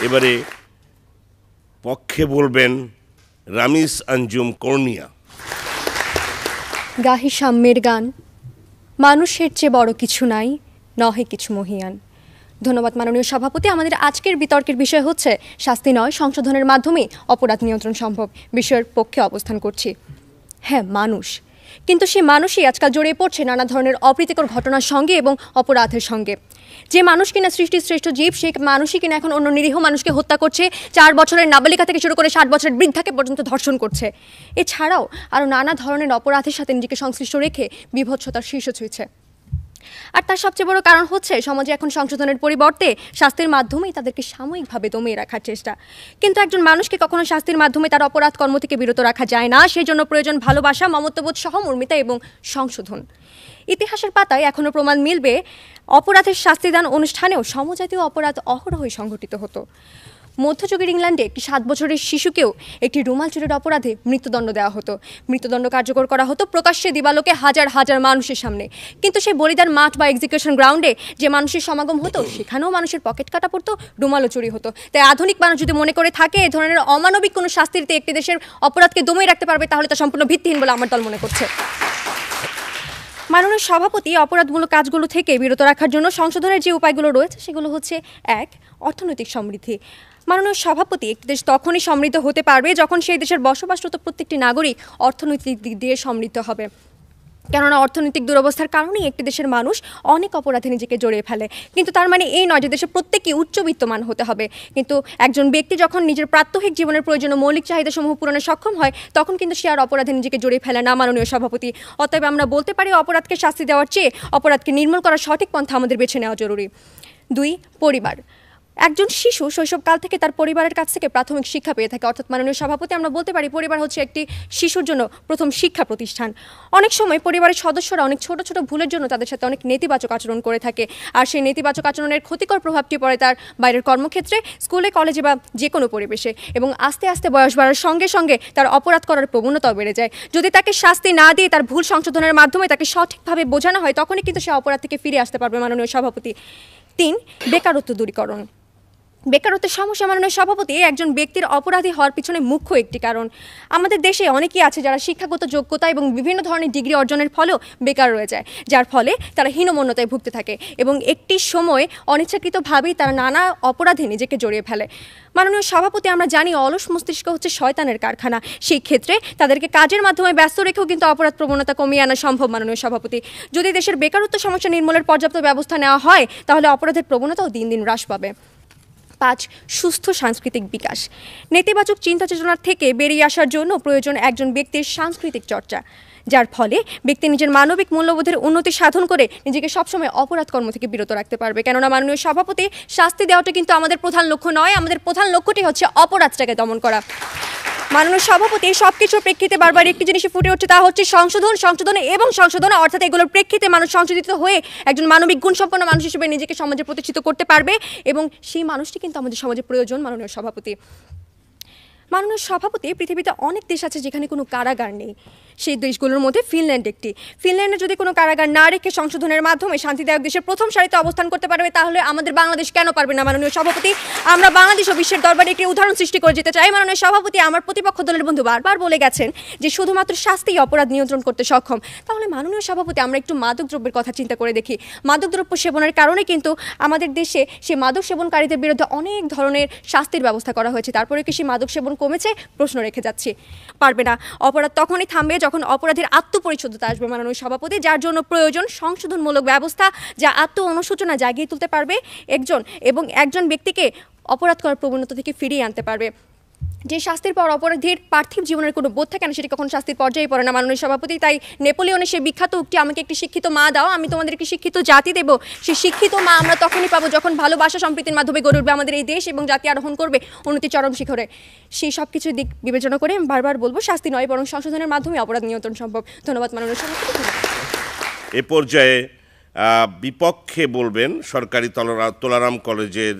এবারে পক্ষে বলবেন রামিজ আঞ্জুম কর্নিয়া। গাহি সাম্যের গান, মানুষের চেয়ে বড় কিছু নাই, নহে কিছু মহিয়ান। ধন্যবাদ মাননীয় সভাপতি। আমাদের আজকের বিতর্কের বিষয় হচ্ছে শাস্তি নয়, সংশোধনের মাধ্যমে অপরাধ নিয়ন্ত্রণ সম্ভব। বিষয়ের পক্ষে অবস্থান করছি। হ্যাঁ, মানুষ, কিন্তু সেই মানুষই আজকাল জড়িয়ে পড়ছে নানা ধরনের অপ্রীতিকর ঘটনার সঙ্গে এবং অপরাধের সঙ্গে। যে মানুষ কিনা সৃষ্টির শ্রেষ্ঠ জীব, সেই মানুষই কিনা এখন অন্য নিরীহ মানুষকে হত্যা করছে, 4 বছরের নাবালিকা থেকে শুরু করে 60 বছরের বৃদ্ধাকে পর্যন্ত ধর্ষণ করছে। এছাড়াও আরও নানা ধরনের অপরাধের সাথে নিজেকে সংশ্লিষ্ট রেখে বীভৎসতার শীর্ষ ছুঁয়েছে। আর তার সবচেয়ে বড় কারণ হচ্ছে সমাজে এখন সংশোধনের পরিবর্তে শাস্তির মাধ্যমেই তাদেরকে সাময়িকভাবে দমিয়ে রাখার চেষ্টা। কিন্তু একজন মানুষকে কখনো শাস্তির মাধ্যমে তার অপরাধ কর্ম থেকে বিরত রাখা যায় না। সেই জন্য প্রয়োজন ভালোবাসা, মমত্ববোধ, সহমর্মিতা এবং সংশোধন। ইতিহাসের পাতায় এখনও প্রমাণ মিলবে অপরাধের শাস্তিদান অনুষ্ঠানেও সমজাতীয় অপরাধ অহরহই সংঘটিত হতো। মধ্যযুগের ইংল্যান্ডে একটি 7 বছরের শিশুকেও একটি রুমাল চুরির অপরাধে মৃত্যুদণ্ড দেওয়া হতো। মৃত্যুদণ্ড কার্যকর করা হতো প্রকাশ্যে দিবালোকে হাজার হাজার মানুষের সামনে। কিন্তু সেই বলিদান মাঠ বা এক্সিকিউশন গ্রাউন্ডে যে মানুষের সমাগম হতো, সেখানেও মানুষের পকেট কাটা পড়তো, রুমালও চুরি হতো। তাই আধুনিক মানুষ যদি মনে করে থাকে এ ধরনের অমানবিক কোনো শাস্তিতে একটি দেশের অপরাধকে দমিয়ে রাখতে পারবে, তাহলে তা সম্পূর্ণ ভিত্তিহীন বলে আমার দল মনে করছে। মাননীয় সভাপতি, অপরাধমূলক কাজগুলো থেকে বিরত রাখার জন্য সংশোধনের যে উপায়গুলো রয়েছে সেগুলো হচ্ছে 1. অর্থনৈতিক সমৃদ্ধি। মাননীয় সভাপতি, একটি দেশ তখনই সমৃদ্ধ হতে পারবে যখন সেই দেশের বসবাসরত প্রত্যেকটি নাগরিক অর্থনৈতিক দিক দিয়ে সমৃদ্ধ হবে। কেননা অর্থনৈতিক দুরবস্থার কারণেই একটি দেশের মানুষ অনেক অপরাধে নিজেকে জড়িয়ে ফেলে। কিন্তু তার মানে এই নয় যে দেশের প্রত্যেকেই উচ্চবিত্তমান হতে হবে। কিন্তু একজন ব্যক্তি যখন নিজের প্রাত্যহিক জীবনের প্রয়োজনীয় মৌলিক চাহিদাসমূহ পূরণে সক্ষম হয়, তখন কিন্তু সে আর অপরাধে নিজেকে জড়িয়ে ফেলে না। মাননীয় সভাপতি, অতএব আমরা বলতে পারি অপরাধকে শাস্তি দেওয়ার চেয়ে অপরাধকে নির্মূল করার সঠিক পন্থা আমাদের বেছে নেওয়া জরুরি। 2. পরিবার। একজন শিশু শৈশবকাল থেকে তার পরিবারের কাছ থেকে প্রাথমিক শিক্ষা পেয়ে থাকে। অর্থাৎ মাননীয় সভাপতি, আমরা বলতে পারি পরিবার হচ্ছে একটি শিশুর জন্য প্রথম শিক্ষা প্রতিষ্ঠান। অনেক সময় পরিবারের সদস্যরা অনেক ছোট ছোট ভুলের জন্য তাদের সাথে অনেক নেতিবাচক আচরণ করে থাকে। আর সেই নেতিবাচক আচরণের ক্ষতিকর প্রভাবটি পড়ে তার বাইরের কর্মক্ষেত্রে, স্কুলে, কলেজে বা যে কোনো পরিবেশে। এবং আস্তে আস্তে বয়স বাড়ার সঙ্গে সঙ্গে তার অপরাধ করার প্রবণতাও বেড়ে যায়। যদি তাকে শাস্তি না দিয়ে তার ভুল সংশোধনের মাধ্যমে তাকে সঠিকভাবে বোঝানো হয়, তখনই কিন্তু সে অপরাধ থেকে ফিরে আসতে পারবে। মাননীয় সভাপতি। 3. বেকারত্ব দূরীকরণ। বেকারত্বের সমস্যা মাননীয় সভাপতি একজন ব্যক্তির অপরাধী হওয়ার পিছনে মুখ্য একটি কারণ। আমাদের দেশে অনেকেই আছে যারা শিক্ষাগত যোগ্যতা এবং বিভিন্ন ধরনের ডিগ্রি অর্জনের ফলেও বেকার রয়ে যায়, যার ফলে তারা হীনমন্যতায় ভুগতে থাকে এবং একটি সময় অনিচ্ছাকৃতভাবেই তারা নানা অপরাধে নিজেকে জড়িয়ে ফেলে। মাননীয় সভাপতি, আমরা জানি অলস মস্তিষ্ক হচ্ছে শয়তানের কারখানা। সেই ক্ষেত্রে তাদেরকে কাজের মাধ্যমে ব্যস্ত রেখেও কিন্তু অপরাধ প্রবণতা কমিয়ে আনা সম্ভব। মাননীয় সভাপতি, যদি দেশের বেকারত্ব সমস্যা নির্মূলের পর্যাপ্ত ব্যবস্থা নেওয়া হয়, তাহলে অপরাধের প্রবণতাও দিন দিন হ্রাস পাবে। 5. সুস্থ সাংস্কৃতিক বিকাশ। নেতিবাচক চিন্তা চেতনার থেকে বেরিয়ে আসার জন্য প্রয়োজন একজন ব্যক্তির সাংস্কৃতিক চর্চা, যার ফলে ব্যক্তি নিজের মানবিক মূল্যবোধের উন্নতি সাধন করে নিজেকে সবসময় অপরাধ কর্ম থেকে বিরত রাখতে পারবে। কেননা মাননীয় সভাপতি, শাস্তি দেওয়াটা কিন্তু আমাদের প্রধান লক্ষ্য নয়, আমাদের প্রধান লক্ষ্যটি হচ্ছে অপরাধটাকে দমন করা। মাননীয় সভাপতি, সব কিছুর প্রেক্ষিতে বারবার একটি জিনিসই ফুটে উঠছে, তা হচ্ছে সংশোধন। অর্থাৎ এগুলোর প্রেক্ষিতে মানুষ সংশোধিত হয়ে একজন মানবিক গুণসম্পন্ন মানুষ হিসেবে নিজেকে সমাজে প্রতিষ্ঠিত করতে পারবে এবং সেই মানুষটি কিন্তু আমাদের সমাজে প্রয়োজন। মাননীয় সভাপতি, পৃথিবীতে অনেক দেশ আছে যেখানে কোনো কারাগার নেই। সেই দেশগুলোর মধ্যে ফিনল্যান্ড একটি। ফিনল্যান্ডে যদি কোনো কারাগার না রেখে সংশোধনের মাধ্যমে শান্তিদায়ক দেশের প্রথম সারিতে অবস্থান করতে পারবে, তাহলে আমাদের বাংলাদেশ কেন পারবে না? মাননীয় সভাপতি, আমরা বাংলাদেশ ও বিশ্বের দরবারে একটি উদাহরণ সৃষ্টি করে যেতে চাই। মাননীয় সভাপতি, আমার প্রতিপক্ষ দলের বন্ধু বারবার বলে গেছেন যে শুধুমাত্র শাস্তিই অপরাধ নিয়ন্ত্রণ করতে সক্ষম। তাহলে মাননীয় সভাপতি, আমরা একটু মাদকদ্রব্যের কথা চিন্তা করে দেখি। মাদকদ্রব্য সেবনের কারণে কিন্তু আমাদের দেশে সেই মাদক সেবনকারীদের বিরুদ্ধে অনেক ধরনের শাস্তির ব্যবস্থা করা হয়েছে। তারপরে কি সেই মাদক সেবন কমেছে? প্রশ্ন রেখে যাচ্ছি। পারবে না। অপরাধ তখনই থামবে যখন অপরাধীর আত্মপরিশুদ্ধতা আসবে। মাননীয় সভাপতি, যার জন্য প্রয়োজন সংশোধনমূলক ব্যবস্থা, যা আত্ম অনুশোচনা জাগিয়ে তুলতে পারবে একজন ব্যক্তিকে অপরাধ করার প্রবণতা থেকে ফিরিয়ে আনতে পারবে। যে শাস্তির পর অপরাধীর পার্থিব জীবনের কোনো বোধ থাকে না, সেটি কখনো শাস্তির পর্যায়ে পড়ে না। মাননীয় সভাপতি, তাই নেপোলিয়নের সে বিখ্যাত উক্তি, আমাকে একটি শিক্ষিত মা দাও, আমি তোমাদের একটি শিক্ষিত জাতি দেব। সেই শিক্ষিত মা আমরা তখনই পাবো যখন ভালোবাসা সম্প্রীতির মাধ্যমে গড়ে উঠবে আমাদের এই দেশ এবং জাতি আরোহণ করবে উন্নতি চরম শিখরে। সেই সব কিছুর দিক বিবেচনা করে আমি বারবার বলবো, শাস্তি নয় বরং সংশোধনের মাধ্যমে অপরাধ নিয়ন্ত্রণ সম্ভব। ধন্যবাদ মাননীয় সভাপতি। এ পর্যায়ে বিপক্ষে বলবেন সরকারি তোলারাম কলেজের